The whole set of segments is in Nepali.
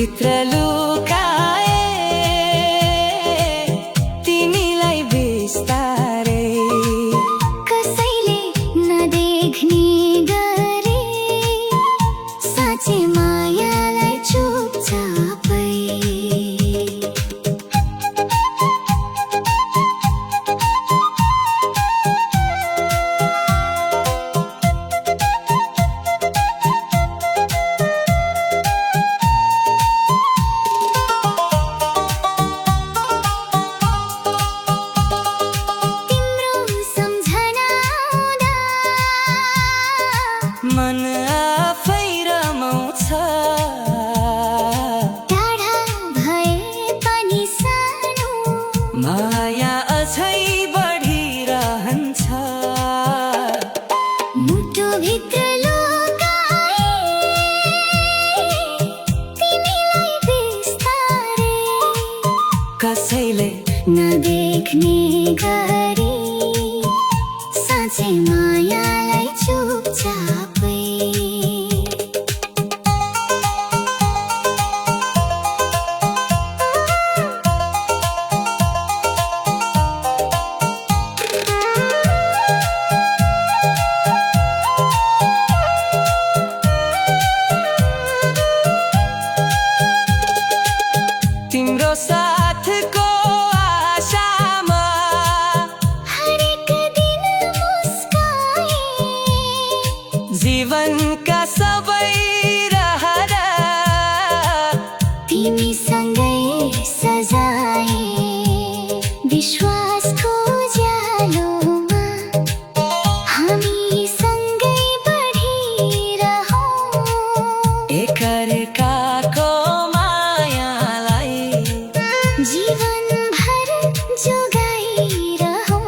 भित्र लुकाए तिमीलाई बिस्तारै कसैले नदेख्ने गरे साँच्चै मायालाई चुपचापै मन आफै रमाउँछ टाढा भए पनि सानो माया अझै बढिरहन्छ मुटुभित्र लुकाए तिमीलाई बिस्तारै कसैले नदेख्ने गरी साँच्चै मायालाई चुपचापै तिम्रो साथको आशामा हरेक दिन मुस्काए जीवनका सबै रहर तिमीसँगै सजाए विश्वासको उज्यालोमा हामी सँगै बढिरहौँ एकअर्काको मायालाई जीवनभर जोगाइरहौँ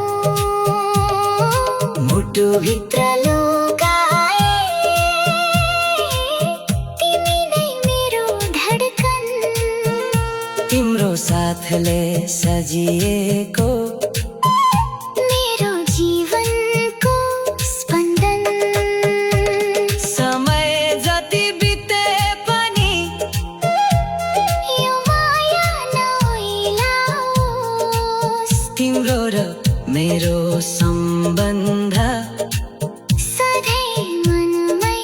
मुटुभित्र लुकाए तिमी नै मेरो धडकन तिम्रो साथले सजिएको मेरो जीवनको स्पन्दन समय जति बिते पनि यो माया नओइलाओस् तिम्रो र मेरो सम्बन्ध सधैँ मनमै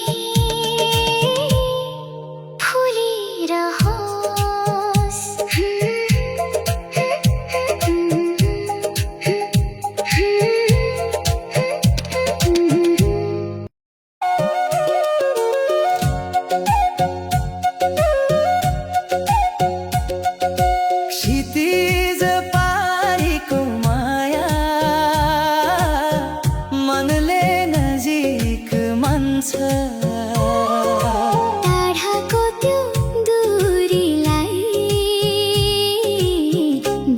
फुलिरहोस् क्षितिज पारीको माया मनले नजिक मान्छ टाढाको त्यो दूरीलाई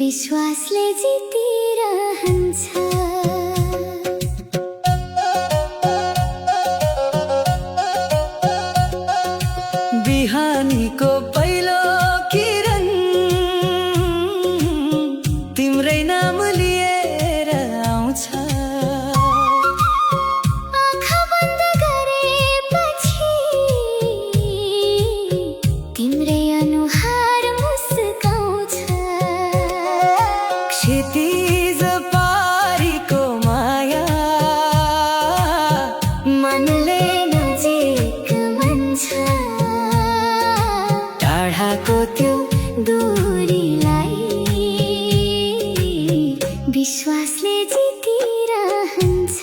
विश्वासले जितिरहन्छ बिहानीको पहिलो किरण तिम्रै नाम लिएर आउँछ आँखा बन्द गरेपछि तिम्रै अनुहार मुस्काउँछ क्षितिज पारीको माया मनले नजिक मान्छ टाढाको त्यो दूरीलाई विश्वासले जितिरहन्छ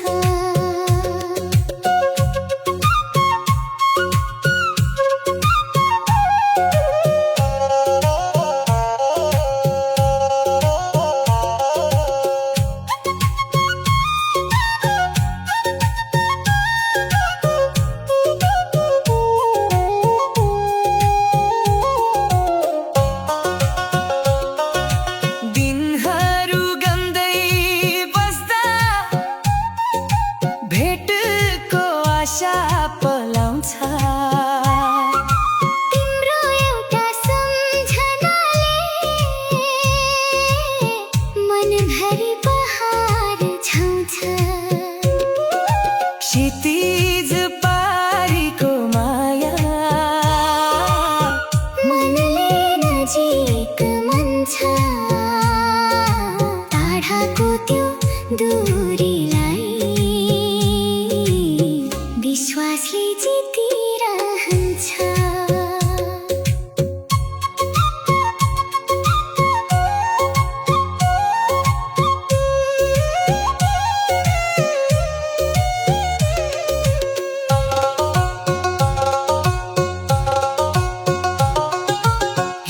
दिनहरू गन्दै बस्दा भेटको आशा पलाउँछ तिम्रो एउटा सम्झनाले मनभरि बहार छाउँछ क्षितिज पारीको माया मनले विश्वासले जितिरहन्छ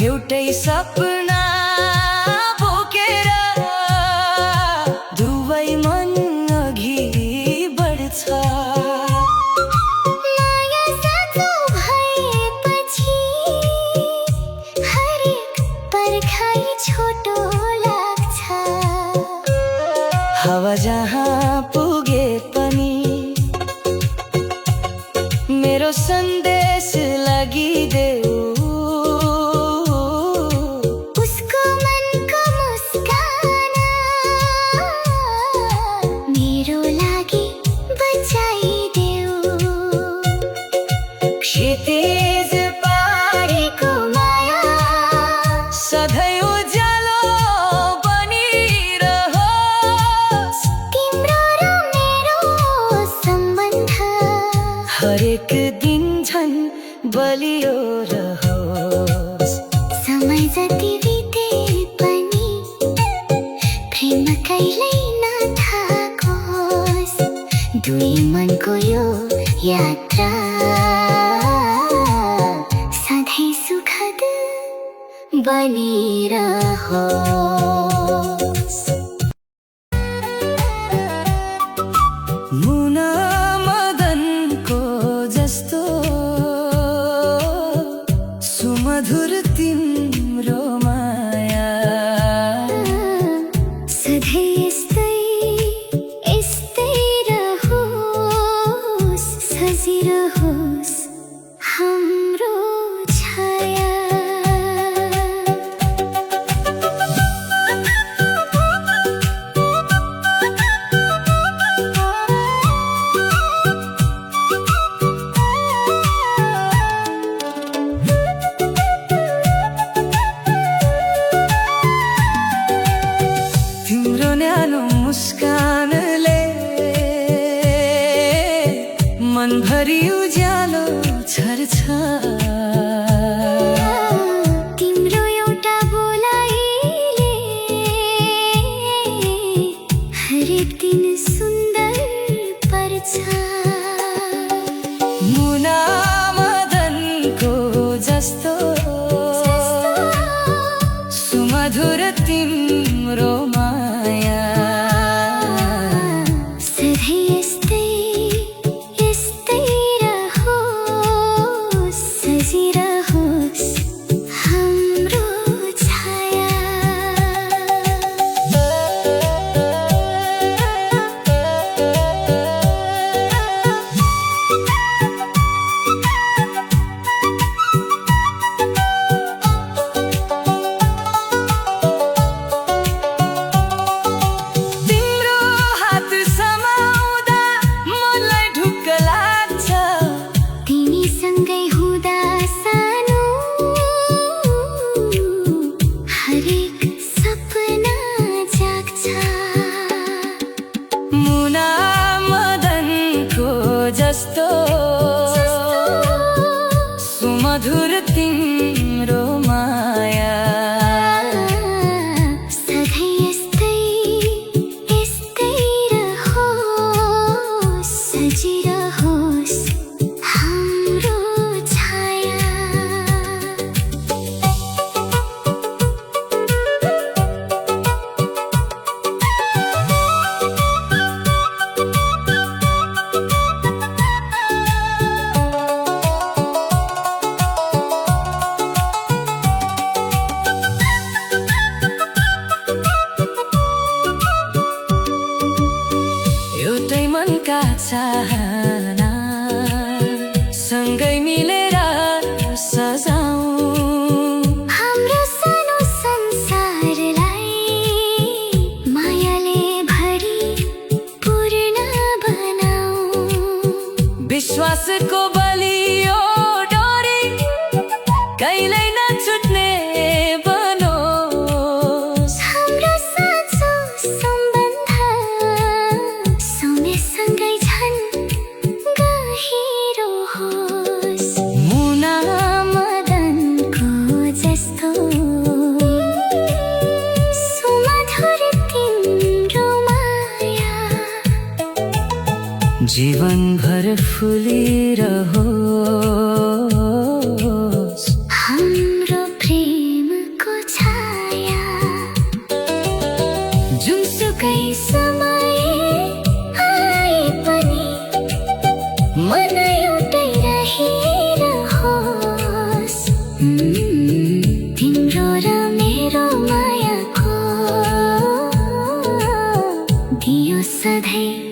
एउटै सपना बोकेर दुवै मन अघि बढ्छ माया साँचो भएपछि हरेक पर्खाइ छोटो लाग्छ हावा जहाँ पुगे पनि मेरो सन्देश लगिदेऊ उसको मनको मुस्कान मेरो लागि बचाइदेऊ क्षितिज पारीको माया सधैँ उज्यालो बनिरहोस् तिम्रो र मेरो सम्बन्ध हरेक दिन झन् बलियो रहोस् समय जति बिते पनि प्रेम कहिल्यै नथाकोस् दुई मनको यो यात्रा सधैँ सुखद बनिरहोस् मुना मदनको जस्तो सुमधुर तिम्रो माया सधैँ यस्तै यस्तै रहोस् सजिरहोस् हाम्रो छाया तिम्रो न्यानो मुस्कानले मनभरि उज्यालो छर्छ तिम्रो एउटा बोलाइले हरेक दिन सुन्दर पर्छ मुना मदनको जस्तो सुमधुर तिम्रो माया सधैँ यस्तै यस्तै रहोस् सजिरहोस् हाम्रो छाया तिम्रो हात समाउँदा मलाई ढुक्क लाग्छ तिमीसँगै हुँदा सानो हरेक सपना जाग्छ मुना मदनको जस्तो सुमधुर तिम्रो माया सधैँ यस्तै यस्तै रहोस् सजिरहोस् हाम्रो छाया एउटै मनका चाहना सँगै मिलेर सजाऊ हाम्रो सानो संसारलाई मायाले भरि पूर्ण बनाऊ विश्वासको बलियो डोरी कहिल्यै नछुट्ने बनोस् हाम्रो साँचो सम्बन्ध सँगै सँगै झन् गहिरो जीवनभर फुलिरहोस् हाम्रो प्रेमको छाया जुनसुकै समय आए पनि मन एउटै रहिरहोस् तिम्रो र मेरो मायाको दियो सधैँ